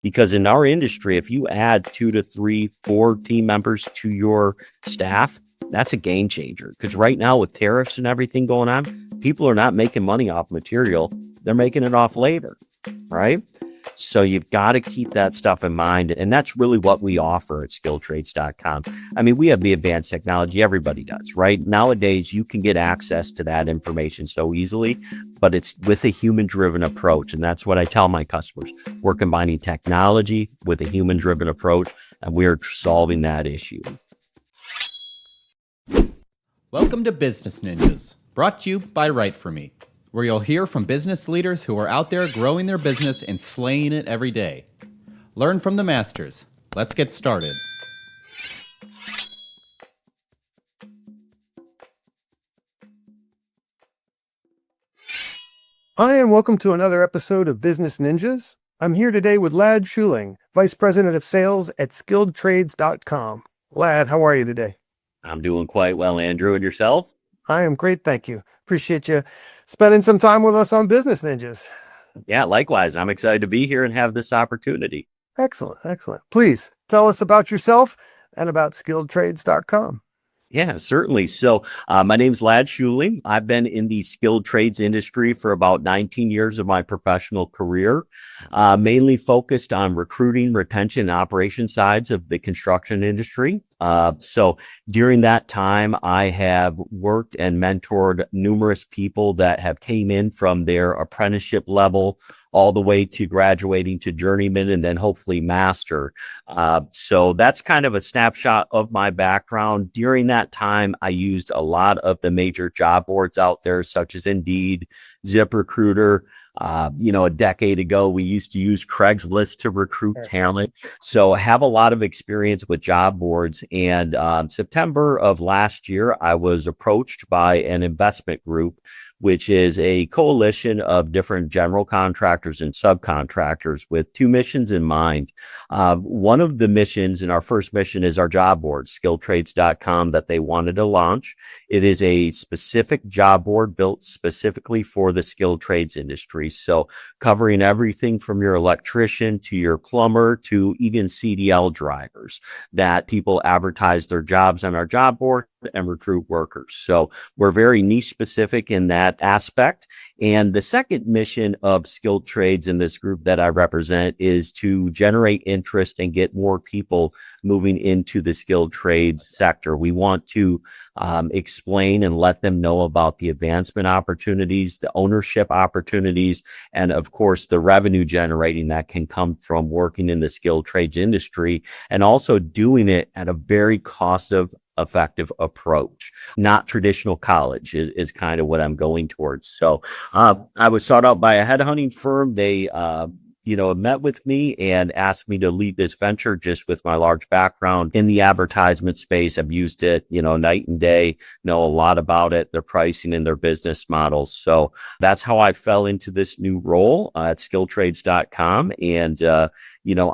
Because in our industry, if you add 2 to 3, 4 team members to your staff, that's a game changer. Because right now with tariffs and everything going on, people are not making money off material. They're making it off labor, right? So you've got to keep that stuff in mind. And that's really what we offer at skilltrades.com. I mean, we have the advanced technology. Everybody does, right? Nowadays, you can get access to that information so easily, but it's with a human-driven approach. And that's what I tell my customers. We're combining technology with a human-driven approach, and we're solving that issue. Welcome to Business Ninjas, brought to you by WriteForMe, where you'll hear from business leaders who are out there growing their business and slaying it every day. Learn from the masters. Let's get started. Hi, and welcome to another episode of Business Ninjas. I'm here today with Ladd Schuiling, Vice President of Sales at SkilledTrades.com. Ladd, how are you today? I'm doing quite well, Andrew. And yourself? I am great, thank you. Appreciate you spending some time with us on Business Ninjas. Yeah, likewise. I'm excited to be here and have this opportunity. Excellent, excellent. Please tell us about yourself and about SkilledTrades.com. Yeah, certainly. So my name's Ladd Schuiling. I've been in the skilled trades industry for about 19 years of my professional career, mainly focused on recruiting, retention, and operation sides of the construction industry. So during that time, I have worked and mentored numerous people that have came in from their apprenticeship level all the way to graduating to journeyman and then hopefully master. So that's kind of a snapshot of my background. During that time, I used a lot of the major job boards out there, such as Indeed, ZipRecruiter. A decade ago, we used to use Craigslist to recruit talent. So I have a lot of experience with job boards. And September of last year, I was approached by an investment group, which is a coalition of different general contractors and subcontractors with two missions in mind. One of the missions, and our first mission, is our job board, skilltrades.com, that they wanted to launch. It is a specific job board built specifically for the skilled trades industry. So covering everything from your electrician to your plumber to even CDL drivers, that people advertise their jobs on our job board and recruit workers. So we're very niche specific in that aspect. And the second mission of skilled trades in this group that I represent is to generate interest and get more people moving into the skilled trades sector. We want to explain and let them know about the advancement opportunities, the ownership opportunities, and of course, the revenue generating that can come from working in the skilled trades industry, and also doing it at a very cost-effective approach. Not traditional college is kind of what I'm going towards. So I was sought out by a headhunting firm. They met with me and asked me to lead this venture just with my large background in the advertisement space. I've used it, night and day, know a lot about it, their pricing and their business models. So that's how I fell into this new role at skilltrades.com. And,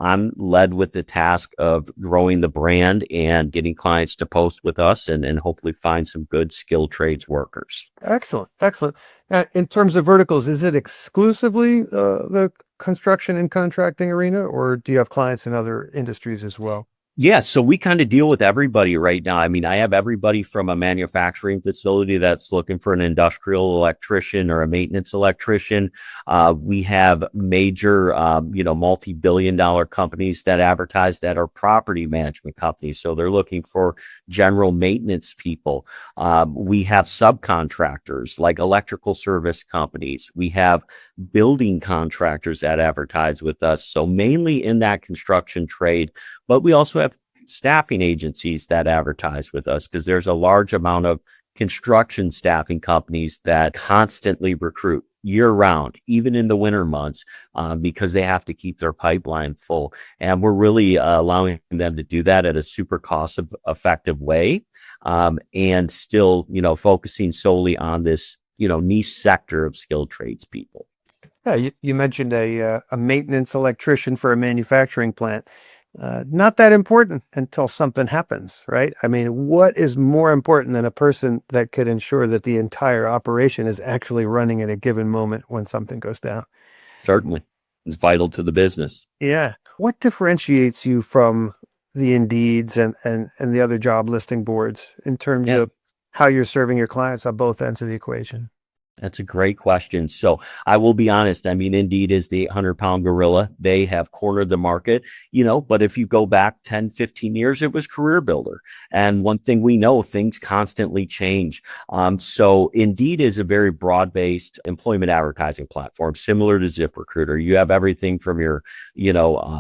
I'm led with the task of growing the brand and getting clients to post with us and hopefully find some good skilled trades workers. Excellent, excellent. In terms of verticals, is it exclusively the construction and contracting arena, or do you have clients in other industries as well? Yeah, so we kind of deal with everybody right now. I mean, I have everybody from a manufacturing facility that's looking for an industrial electrician or a maintenance electrician. We have major, multi-billion-dollar companies that advertise that are property management companies. So they're looking for general maintenance people. We have subcontractors like electrical service companies. We have building contractors that advertise with us. So mainly in that construction trade, but we also have staffing agencies that advertise with us because there's a large amount of construction staffing companies that constantly recruit year round, even in the winter months, because they have to keep their pipeline full. And we're really allowing them to do that at a super cost effective way, and still, focusing solely on this, niche sector of skilled trades people. Yeah, you mentioned a maintenance electrician for a manufacturing plant. Not that important until something happens, right? I mean, what is more important than a person that could ensure that the entire operation is actually running at a given moment when something goes down? Certainly. It's vital to the business. Yeah. What differentiates you from the Indeeds and the other job listing boards in terms Yeah. of how you're serving your clients on both ends of the equation? That's a great question. So I will be honest. I mean, Indeed is the 800-pound gorilla. They have cornered the market, but if you go back 10, 15 years, it was Career Builder. And one thing we know, things constantly change. So Indeed is a very broad-based employment advertising platform, similar to ZipRecruiter. You have everything from your,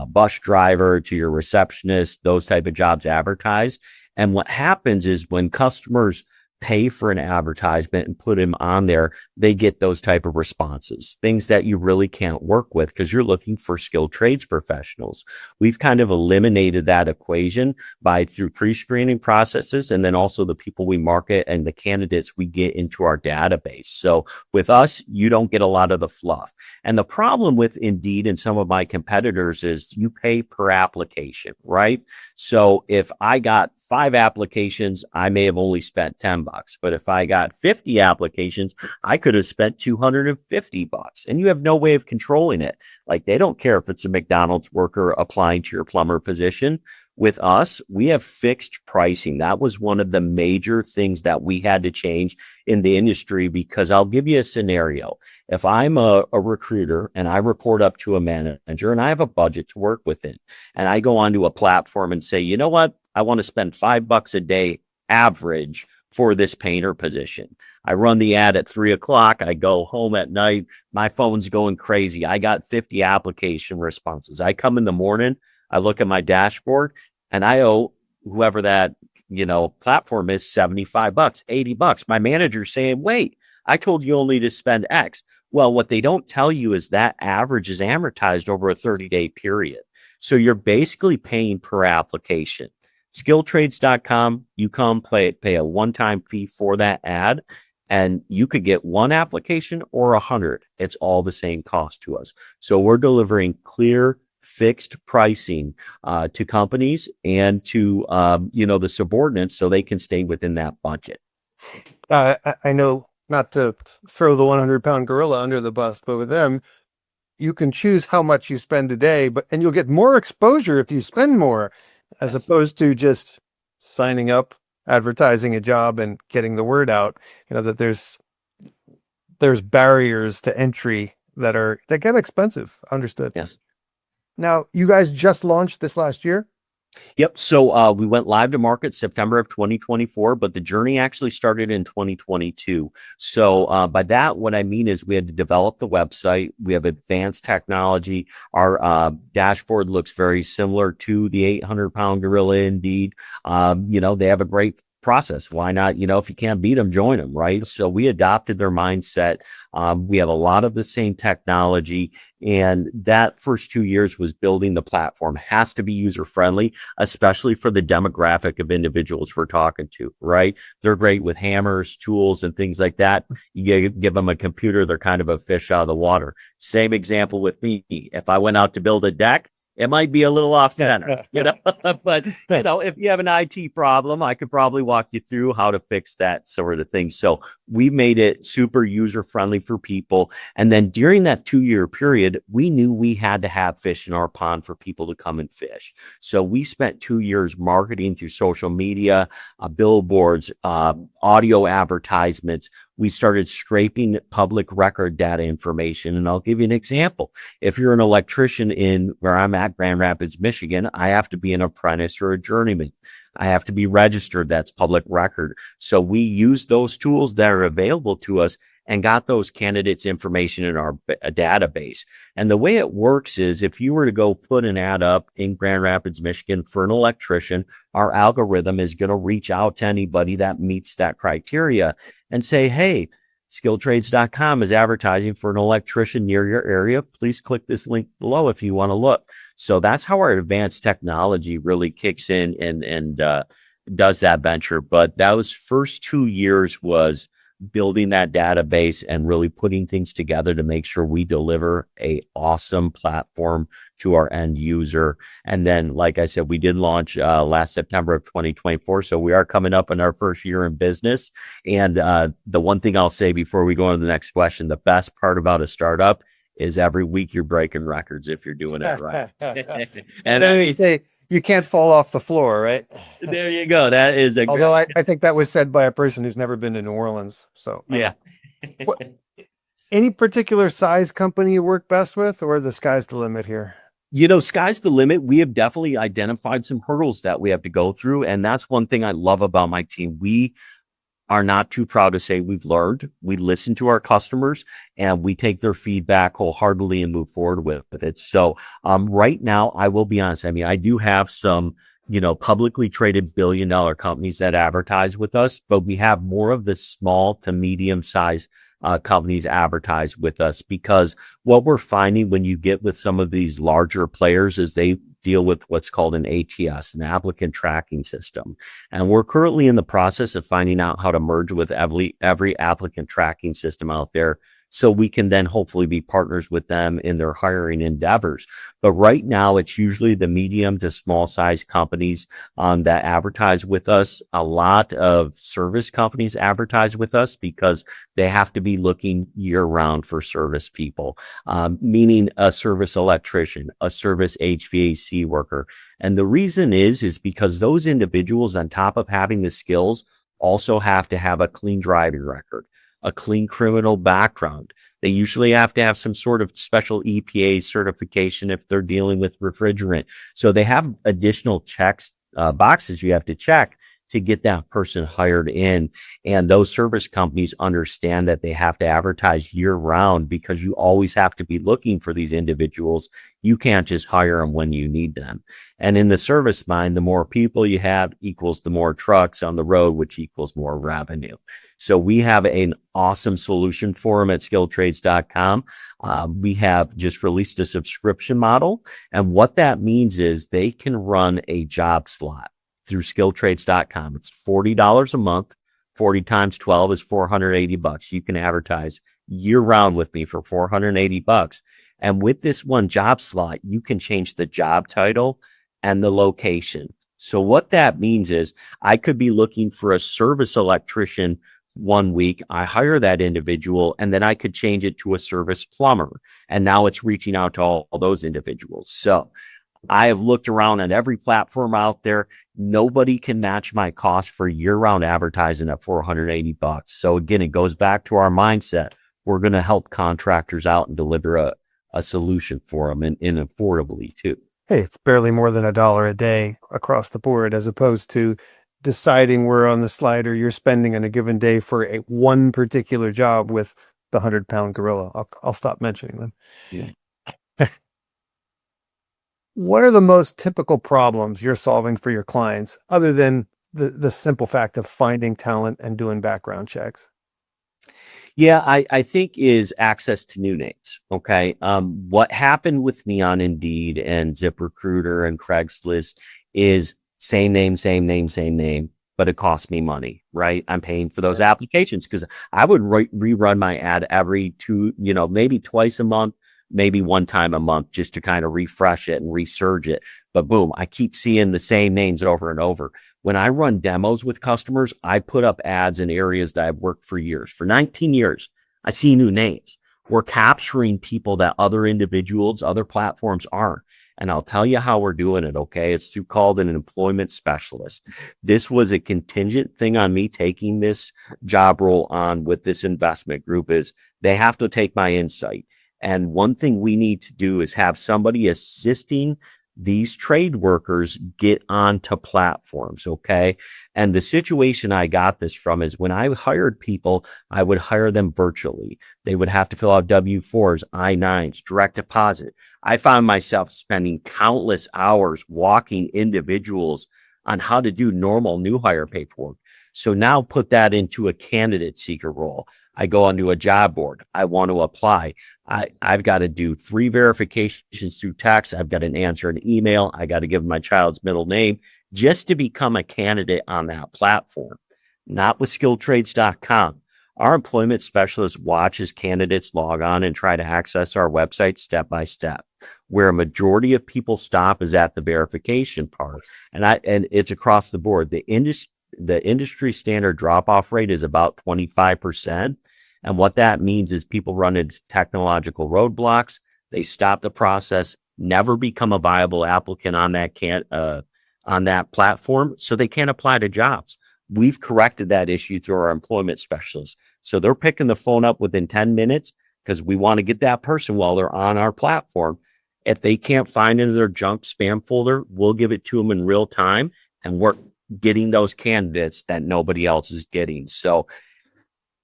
bus driver to your receptionist, those type of jobs advertised. And what happens is when customers pay for an advertisement and put them on there, they get those type of responses, things that you really can't work with because you're looking for skilled trades professionals. We've kind of eliminated that equation through pre-screening processes, and then also the people we market and the candidates we get into our database. So with us, you don't get a lot of the fluff. And the problem with Indeed and some of my competitors is you pay per application, right? So if I got 5 applications, I may have only spent $10. But if I got 50 applications, I could have spent $250. And you have no way of controlling it. Like, they don't care if it's a McDonald's worker applying to your plumber position. With us, we have fixed pricing. That was one of the major things that we had to change in the industry, because I'll give you a scenario. If I'm a recruiter and I report up to a manager and I have a budget to work within, and I go onto a platform and say, you know what? I want to spend $5 a day average for this painter position. I run the ad at 3:00. I go home at night. My phone's going crazy. I got 50 application responses. I come in the morning, I look at my dashboard, and I owe whoever that, platform is $75, $80. My manager's saying, wait, I told you only to spend X. Well, what they don't tell you is that average is amortized over a 30-day period. So you're basically paying per application. Skilltrades.com, you come pay a one-time fee for that ad, and you could get 1 application or 100. It's all the same cost to us. So we're delivering clear, fixed pricing to companies and to the subordinates, so they can stay within that budget. I know, not to throw the 100-pound gorilla under the bus, but with them, you can choose how much you spend a day, and you'll get more exposure if you spend more, as opposed to just signing up, advertising a job, and getting the word out. That there's barriers to entry that get expensive. Understood. Yes. Now, you guys just launched this last year? Yep. So we went live to market September of 2024, but the journey actually started in 2022. So by that, what I mean is we had to develop the website. We have advanced technology. Our dashboard looks very similar to the 800-pound gorilla Indeed. They have a great process. Why not? If you can't beat them, join them, right? So we adopted their mindset. We have a lot of the same technology, and that first 2 years was building the platform. Has to be user friendly, especially for the demographic of individuals we're talking to, right? They're great with hammers, tools, and things like that. You give them a computer, they're kind of a fish out of the water. Same example with me. If I went out to build a deck, it might be a little off center, but if you have an IT problem, I could probably walk you through how to fix that sort of thing. So we made it super user friendly for people. And then during that 2-year period, we knew we had to have fish in our pond for people to come and fish. So we spent 2 years marketing through social media, billboards, audio advertisements. We started scraping public record data information. And I'll give you an example. If you're an electrician in where I'm at, Grand Rapids, Michigan, I have to be an apprentice or a journeyman. I have to be registered. That's public record. So we use those tools that are available to us and got those candidates' information in our database. And the way it works is, if you were to go put an ad up in Grand Rapids, Michigan for an electrician, our algorithm is going to reach out to anybody that meets that criteria and say, hey, skilltrades.com is advertising for an electrician near your area. Please click this link below if you want to look. So that's how our advanced technology really kicks in and does that venture. But those first 2 years was building that database and really putting things together to make sure we deliver a awesome platform to our end user. And then, like I said, we did launch last September of 2024. So we are coming up in our first year in business. And the one thing I'll say before we go on to the next question, the best part about a startup is every week you're breaking records if you're doing it right. And And then you say you can't fall off the floor, right? there you go. That is a Although I think that was said by a person who's never been to New Orleans. So yeah. What, any particular size company you work best with, or the sky's the limit here? Sky's the limit. We have definitely identified some hurdles that we have to go through. And that's one thing I love about my team. We are not too proud to say we've learned. We listen to our customers and we take their feedback wholeheartedly and move forward with it. So right now, I will be honest. I mean, I do have some, publicly traded billion-dollar companies that advertise with us, but we have more of the small to medium-sized companies advertise with us, because what we're finding when you get with some of these larger players is they deal with what's called an ATS, an applicant tracking system. And we're currently in the process of finding out how to merge with every applicant tracking system out there, so we can then hopefully be partners with them in their hiring endeavors. But right now, it's usually the medium to small size companies that advertise with us. A lot of service companies advertise with us because they have to be looking year round for service people, meaning a service electrician, a service HVAC worker. And the reason is because those individuals, on top of having the skills, also have to have a clean driving record, a clean criminal background. They usually have to have some sort of special EPA certification if they're dealing with refrigerant. So they have additional checks, boxes you have to check to get that person hired in. And those service companies understand that they have to advertise year round, because you always have to be looking for these individuals. You can't just hire them when you need them. And in the service mind, the more people you have equals the more trucks on the road, which equals more revenue. So we have an awesome solution for them at skilltrades.com. We have just released a subscription model. And what that means is they can run a job slot through skilltrades.com. It's $40 a month. 40 times 12 is $480. You can advertise year round with me for $480. And with this one job slot, you can change the job title and the location. So what that means is I could be looking for a service electrician one week. I hire that individual, and then I could change it to a service plumber. And now it's reaching out to all those individuals. So I have looked around at every platform out there. Nobody can match my cost for year-round advertising at $480. So again, it goes back to our mindset. We're going to help contractors out and deliver a solution for them, and affordably too. Hey, it's barely more than $1 a day across the board, as opposed to deciding where on the slider you're spending on a given day for one particular job with the 100-pound gorilla. I'll stop mentioning them. Yeah. What are the most typical problems you're solving for your clients, other than the simple fact of finding talent and doing background checks? Yeah, I think is access to new names. Okay. What happened with me on Indeed and ZipRecruiter and Craigslist is same name, same name, same name, but it costs me money, right? I'm paying for those applications, because I would rerun my ad every maybe twice a month, maybe one time a month, just to kind of refresh it and resurge it. But boom, I keep seeing the same names over and over. When I run demos with customers, I put up ads in areas that I've worked for years. For 19 years, I see new names. We're capturing people that other individuals, other platforms aren't. And I'll tell you how we're doing it, okay? It's through called an employment specialist. This was a contingent thing on me taking this job role on with this investment group. Is they have to take my insight. And one thing we need to do is have somebody assisting these trade workers get onto platforms, okay? And the situation I got this from is when I hired people, I would hire them virtually. They would have to fill out W-4s, I-9s, direct deposit. I found myself spending countless hours walking individuals on how to do normal new hire paperwork. So now put that into a candidate seeker role. I go onto a job board. I want to apply. I've got to do 3 verifications through text. I've got to answer an email. I got to give my child's middle name just to become a candidate on that platform. Not with skilltrades.com. Our employment specialist watches candidates log on and try to access our website step by step. Where a majority of people stop is at the verification part. And it's across the board. The industry standard drop-off rate is about 25%. And what that means is people run into technological roadblocks. They stop the process, never become a viable applicant on that platform, so they can't apply to jobs. We've corrected that issue through our employment specialists. So they're picking the phone up within 10 minutes because we want to get that person while they're on our platform. If they can't find it in their junk spam folder, we'll give it to them in real time, and we're getting those candidates that nobody else is getting. So,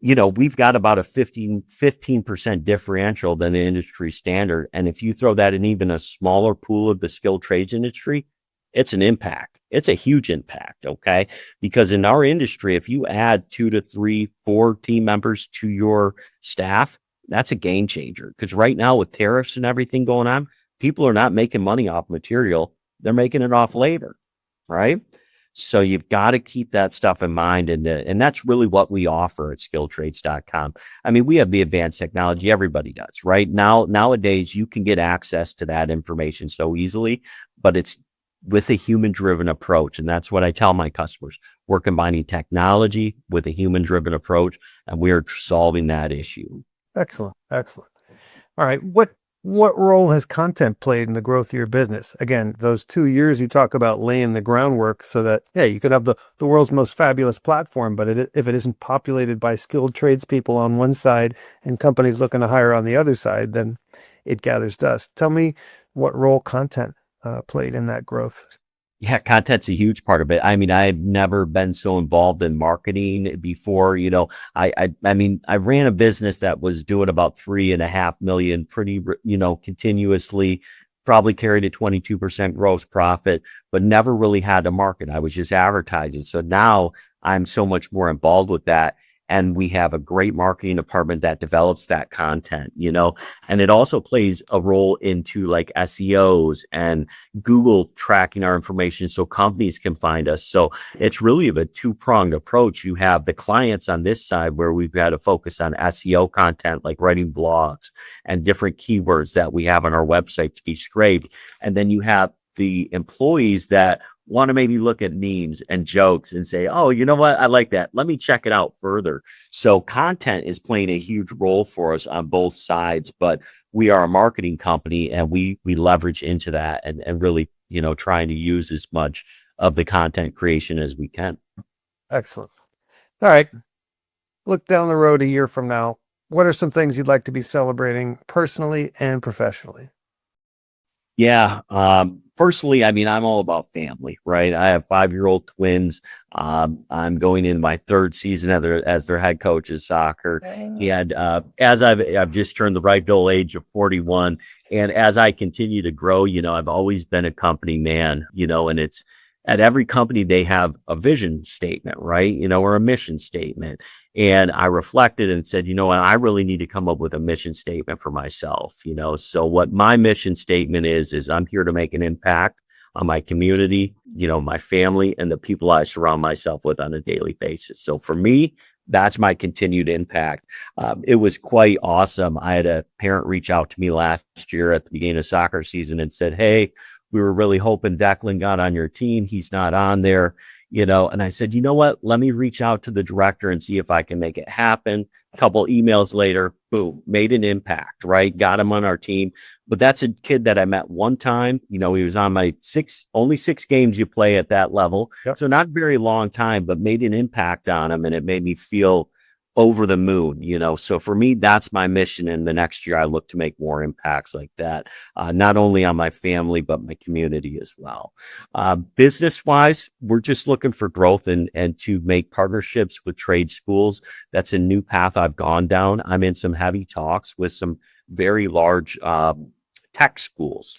we've got about a 15% differential than the industry standard. And if you throw that in even a smaller pool of the skilled trades industry, it's an impact. It's a huge impact. Okay. Because in our industry, if you add 2 to 3, 4 team members to your staff, that's a game changer. Because right now with tariffs and everything going on, people are not making money off material. They're making it off labor. Right. So you've got to keep that stuff in mind. And that's really what we offer at skilledtrades.com. I mean, we have the advanced technology. Everybody does, right? Nowadays, you can get access to that information so easily, but it's with a human-driven approach. And that's what I tell my customers. We're combining technology with a human-driven approach, and we're solving that issue. Excellent. Excellent. All right. What role has content played in the growth of your business? Again, those 2 years you talk about laying the groundwork so that, you could have the world's most fabulous platform, but if it isn't populated by skilled tradespeople on one side and companies looking to hire on the other side, then it gathers dust. Tell me what role content played in that growth. Yeah, content's a huge part of it. I mean, I've never been so involved in marketing before. I ran a business that was doing about 3.5 million pretty, continuously, probably carried a 22% gross profit, but never really had to market. I was just advertising. So now I'm so much more involved with that. And we have a great marketing department that develops that content, and it also plays a role into like SEOs and Google tracking our information so companies can find us. So it's really a two-pronged approach. You have the clients on this side where we've got to focus on SEO content, like writing blogs and different keywords that we have on our website to be scraped. And then you have the employees that want to maybe look at memes and jokes and say, oh, you know what? I like that. Let me check it out further. So content is playing a huge role for us on both sides, but we are a marketing company and we leverage into that and really, trying to use as much of the content creation as we can. Excellent. All right. Look down the road a year from now. What are some things you'd like to be celebrating personally and professionally? Yeah. Personally, I mean, I'm all about family, right? I have 5-year-old twins. I'm going in my 3rd season as their head coach of soccer. And as I've just turned the ripe old age of 41, and as I continue to grow, I've always been a company man, and it's at every company they have a vision statement, right? Or a mission statement. And I reflected and said, I really need to come up with a mission statement for myself, So what my mission statement is I'm here to make an impact on my community, my family, and the people I surround myself with on a daily basis. So for me, that's my continued impact. It was quite awesome. I had a parent reach out to me last year at the beginning of soccer season and said, hey, we were really hoping Declan got on your team. He's not on there, and I said, you know what? Let me reach out to the director and see if I can make it happen. A couple emails later, boom, made an impact, right? Got him on our team. But that's a kid that I met one time. He was on my only 6 games you play at that level. Yep. So not very long time, but made an impact on him. And it made me feel over the moon, So for me, that's my mission. And the next year I look to make more impacts like that, not only on my family, but my community as well. Business wise, we're just looking for growth and to make partnerships with trade schools. That's a new path I've gone down. I'm in some heavy talks with some very large, tech schools,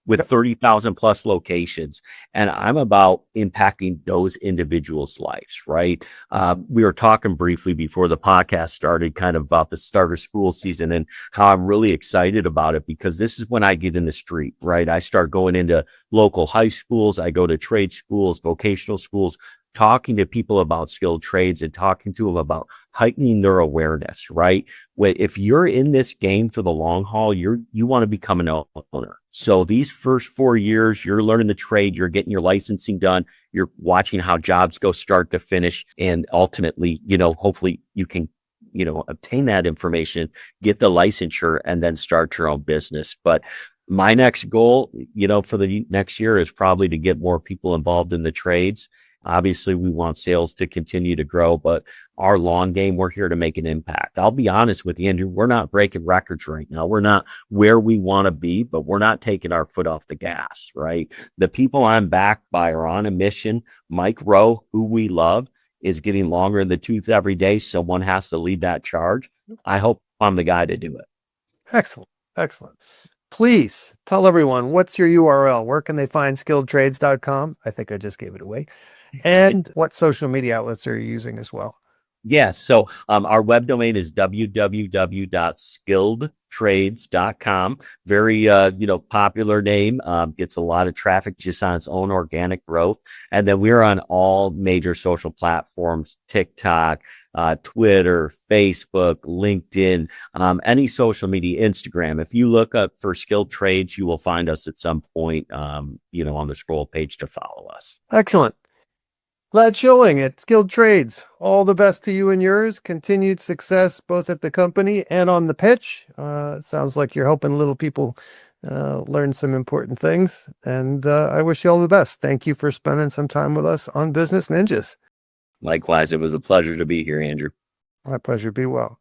with 30,000 plus locations. And I'm about impacting those individuals' lives, right? We were talking briefly before the podcast started kind of about the start of school season and how I'm really excited about it because this is when I get in the street, right? I start going into local high schools. I go to trade schools, vocational schools, talking to people about skilled trades and talking to them about heightening their awareness, right? If you're in this game for the long haul, you want to become an owner. So these first 4 years, you're learning the trade, you're getting your licensing done, you're watching how jobs go start to finish. And ultimately, hopefully you can obtain that information, get the licensure, and then start your own business. But my next goal, for the next year is probably to get more people involved in the trades. Obviously, we want sales to continue to grow, but our long game, we're here to make an impact. I'll be honest with you, Andrew, we're not breaking records right now. We're not where we want to be, but we're not taking our foot off the gas, right? The people I'm backed by are on a mission. Mike Rowe, who we love, is getting longer in the tooth every day. Someone has to lead that charge. I hope I'm the guy to do it. Excellent. Excellent. Please tell everyone, what's your URL? Where can they find skilledtrades.com? I think I just gave it away. And what social media outlets are you using as well? Yeah. So our web domain is www.skilledtrades.com. Very, popular name, gets a lot of traffic just on its own organic growth. And then we're on all major social platforms, TikTok, Twitter, Facebook, LinkedIn, any social media, Instagram. If you look up for Skilled Trades, you will find us at some point, on the scroll page to follow us. Excellent. Ladd Schuiling at Skilled Trades. All the best to you and yours. Continued success both at the company and on the pitch. It sounds like you're helping little people learn some important things. And I wish you all the best. Thank you for spending some time with us on Business Ninjas. Likewise, it was a pleasure to be here, Andrew. My pleasure. Be well.